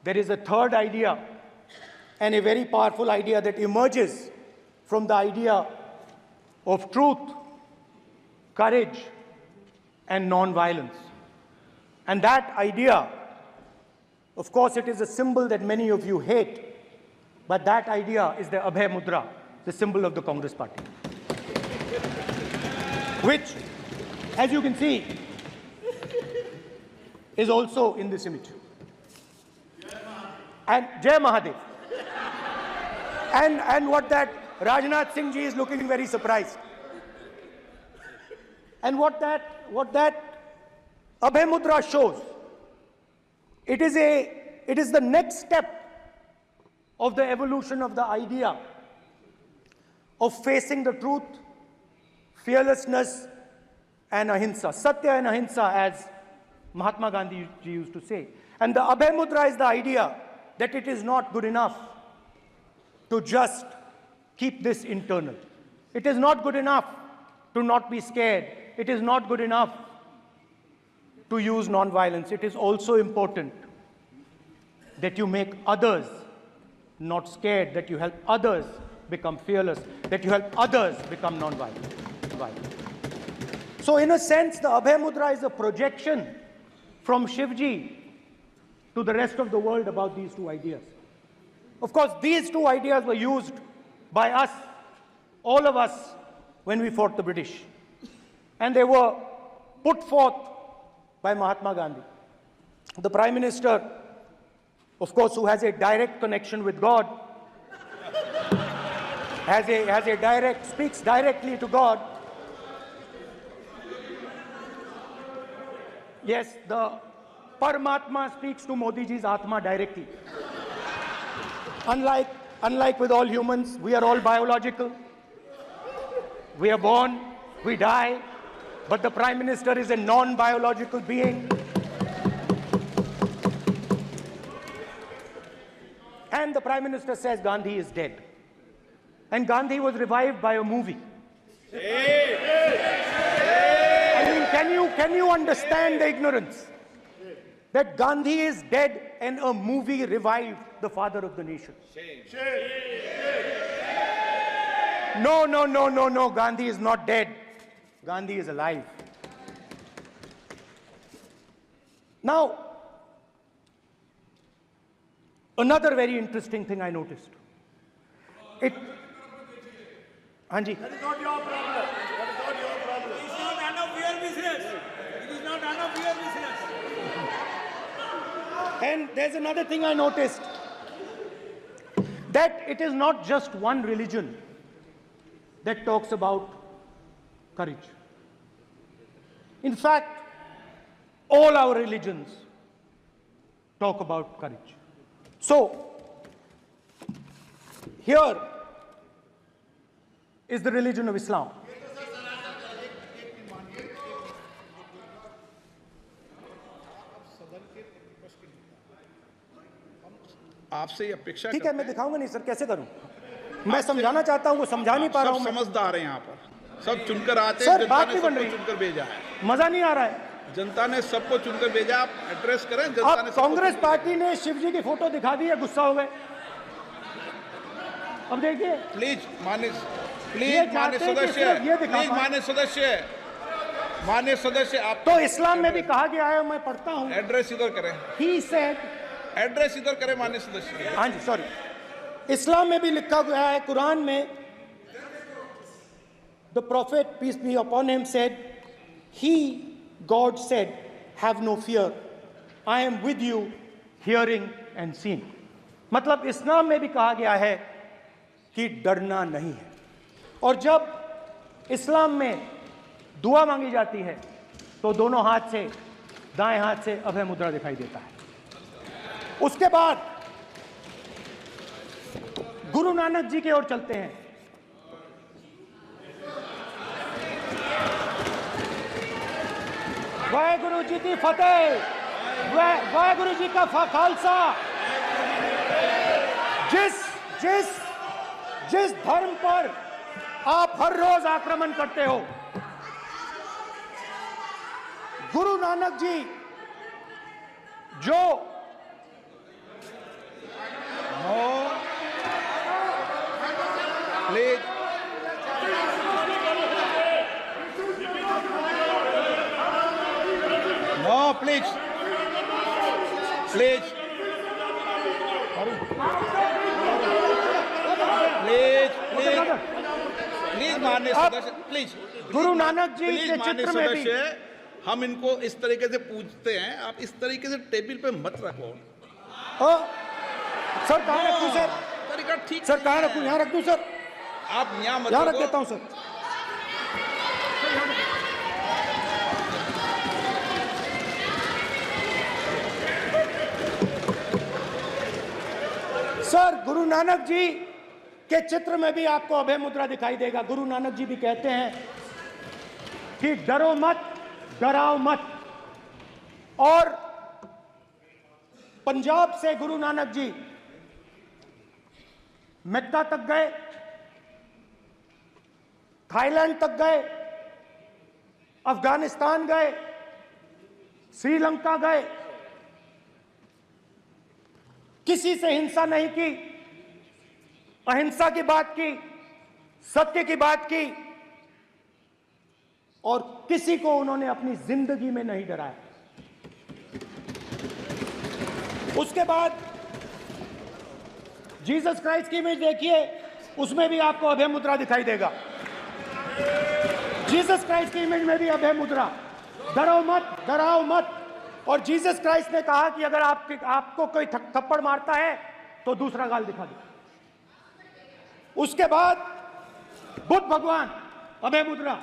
there is a third idea, and a very powerful idea that emerges from the idea of truth, courage, and non-violence. And that idea, of course, it is a symbol that many of you hate, but that idea is the Abhay Mudra, the symbol of the Congress Party, which, as you can see, is also in this image. And Jai Mahadev. And what that Rajnath Singh ji is looking very surprised. And what that Abhay Mudra shows, it is the next step of the evolution of the idea of facing the truth, fearlessness, and ahimsa. Satya and ahimsa, as Mahatma Gandhi used to say. And the Abhay Mudra is the idea that it is not good enough to just keep this internal. It is not good enough to not be scared. It is not good enough to use non-violence. It is also important that you make others not scared, that you help others become fearless, that you help others become non-violent. So in a sense, the Abhay Mudra is a projection from Shivji to the rest of the world about these two ideas. Of course, these two ideas were used by us, all of us, when we fought the British. And they were put forth by Mahatma Gandhi. The Prime Minister, of course, who has a direct connection with God, speaks directly to God. Yes, the Paramatma speaks to Modi ji's Atma directly. Unlike with all humans, we are all biological. We are born, we die, but the Prime Minister is a non-biological being. And the Prime Minister says Gandhi is dead. And Gandhi was revived by a movie. I mean, can you understand the ignorance? That Gandhi is dead and a movie revived the father of the nation. No, Gandhi is not dead. Gandhi is alive. Now, another very interesting thing I noticed. Anji. That is not your problem. That is not your problem. It is not none of your business. It is not none of your business. And there's another thing I noticed. That it is not just one religion that talks about courage. In fact, all our religions talk about courage. So, here is the religion of Islam. आपसे अपेक्षा ठीक है, मैं दिखाऊंगा नहीं sir, कैसे करूं? मैं समझाना चाहता हूं, वो समझा नहीं पा रहा हूं। समझदार हैं यहाँ पर, सब चुनकर आते हैं। सर, बात नहीं बन रही, चुनकर भेजा है, मजा नहीं आ रहा है। जनता ने सबको चुनकर भेजा, आप एड्रेस करें। जनता ने, कांग्रेस पार्टी ने शिवजी की फोटो दिखा दी है, गुस्सा हो गए। अब देखिए, प्लीज मान्य सदस्य, आप तो इस्लाम में भी कहा गया है, मैं पढ़ता हूं, एड्रेस इधर करें। He said, एड्रेस इधर करें मान्य सदस्य। हाँ जी, सॉरी, इस्लाम में भी लिखा गया है, कुरान में, the prophet peace be upon him said, God said, have no fear, I am with you, hearing and seeing. मतलब इस्लाम में भी कहा गया है कि डरना नहीं है। और जब इस्लाम में दुआ मांगी जाती है तो दोनों हाथ से, दाएं हाथ से अभय मुद्रा दिखाई देता है। उसके बाद गुरु नानक जी की ओर चलते हैं। वाहेगुरु जी की फतेह, वाहेगुरु जी का खालसा। जिस धर्म पर आप हर रोज आक्रमण करते हो, गुरु नानक जी जो प्लीज प्लीज प्लीज माननीय सदस्य, प्लीज गुरु नानक जी प्लीज के माननीय चित्र में भी सदस्य, हम इनको इस तरीके से पूछते हैं, आप इस तरीके से टेबल पे मत रखो। सर कहाँ रखूं सर? तरीका ठीक सर कहाँ रखूं? यहाँ रख दूं सर? आप यहाँ मत यहाँ रख रखो। देता हूँ सर। सर गुरु नानक जी के चित्र में भी आपको अभय मुद्रा दिखाई देगा। गुरु नानक जी भी कहते हैं कि डरो मत, डराओ मत। और पंजाब से गुरु नानक जी मेक्का तक गए, थाईलैंड तक गए, अफगानिस्तान गए, श्रीलंका गए, किसी से हिंसा नहीं की, अहिंसा की बात की, सत्य की बात की, और किसी को उन्होंने अपनी जिंदगी में नहीं डराया। उसके बाद जीसस क्राइस्ट की इमेज देखिए, उसमें भी आपको अभय मुद्रा दिखाई देगा। जीसस क्राइस्ट की इमेज में भी अभय मुद्रा, डरो मत, डराओ मत। और जीसस क्राइस्ट ने कहा कि अगर आपको कोई थप्पड़ मारता है तो दूसरा गाल दिखा दो। उसके बाद बुद्ध भगवान, अभय मुद्रा,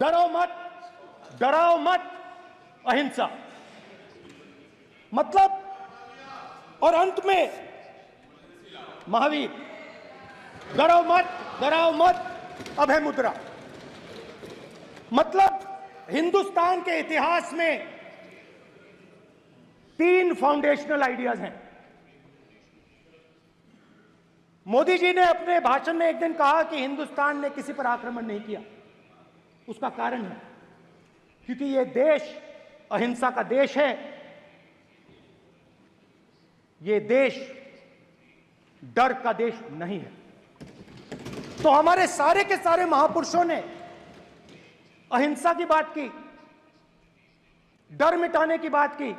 डरो मत, डराओ मत, अहिंसा। मतलब, और अंत में महावीर, डरो मत, डराओ मत, अभय मुद्रा। मतलब हिंदुस्तान के इतिहास में 3 फाउंडेशनल आइडियाज हैं। मोदी जी ने अपने भाषण में एक दिन कहा कि हिंदुस्तान ने किसी पर आक्रमण नहीं किया। उसका कारण है क्योंकि यह देश अहिंसा का देश है। यह देश डर का देश नहीं है। तो हमारे सारे के सारे महापुरुषों ने अहिंसा की बात की, डर मिटाने की बात की।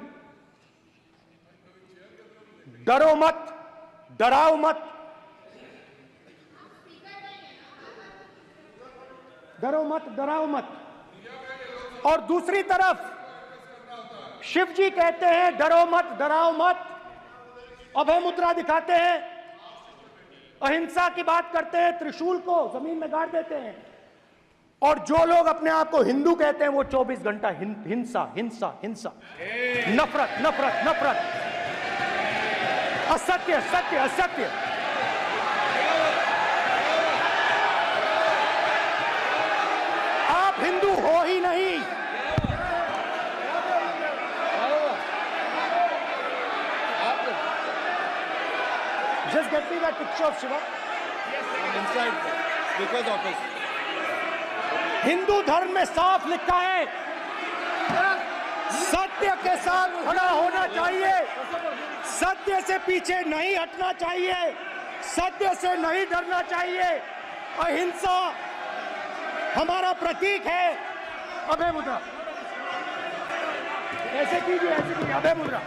डरो मत, डराओ मत, डरो मत, डराओ मत। और दूसरी तरफ शिव जी कहते हैं डरो मत, डराओ मत, अभय मुद्रा दिखाते हैं, अहिंसा की बात करते हैं, त्रिशूल को जमीन में गाड़ देते हैं। और जो लोग अपने आप को हिंदू कहते हैं वो 24 घंटा हिंसा, हिंसा, हिंसा, नफरत, नफरत, नफरत, असत्य, सत्य, असत्य। आप हिंदू हो ही नहीं। Just get me that picture of Shiva. inside because of his Hindu धर्म में साफ लिखा है, सत्य के साथ खड़ा होना चाहिए, सत्य से पीछे नहीं हटना चाहिए, सत्य से नहीं डरना चाहिए। अहिंसा हमारा प्रतीक है। अभय मुद्रा ऐसे कीजिए, ऐसे कीजिए, अभय मुद्रा।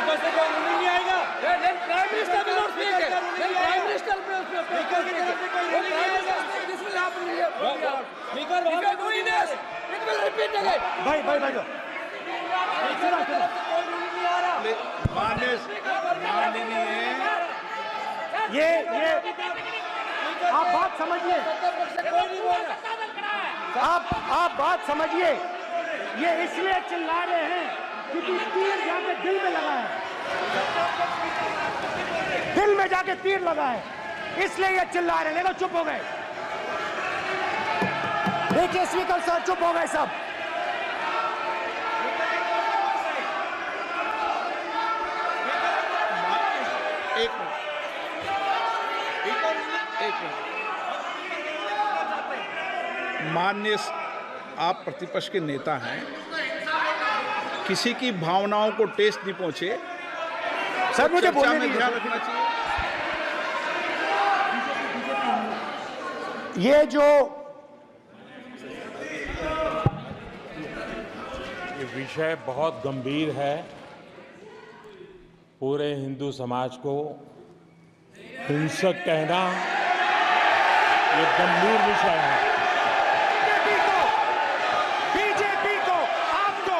नहीं आएगा। Prime minister will not speak. Prime minister speaker की तरफ से कोई नहीं आएगा। This will happen here. Speaker, if you are doing this, it will repeat again. भाई भाई भाई माननीय ये आप बात समझिए, आप बात समझिए। ये इसलिए चिल्ला रहे हैं क्योंकि तीर जाके दिल में लगा है, दिल में जाके तीर लगा है, इसलिए ये चिल्ला रहे हैं। देखो चुप हो गए, देखिए स्पीकर साहब चुप हो गए सब। एक मिनट। माननीय आप प्रतिपक्ष के नेता हैं, किसी की भावनाओं को ठेस नहीं पहुंचे, सर, मुझे चर्चा बोलने में दीजिए। ध्यान रखना चाहिए। ये जो ये विषय बहुत गंभीर है। पूरे हिंदू समाज को हिंसक कहना ये गंभीर विषय है। बीजेपी को आपको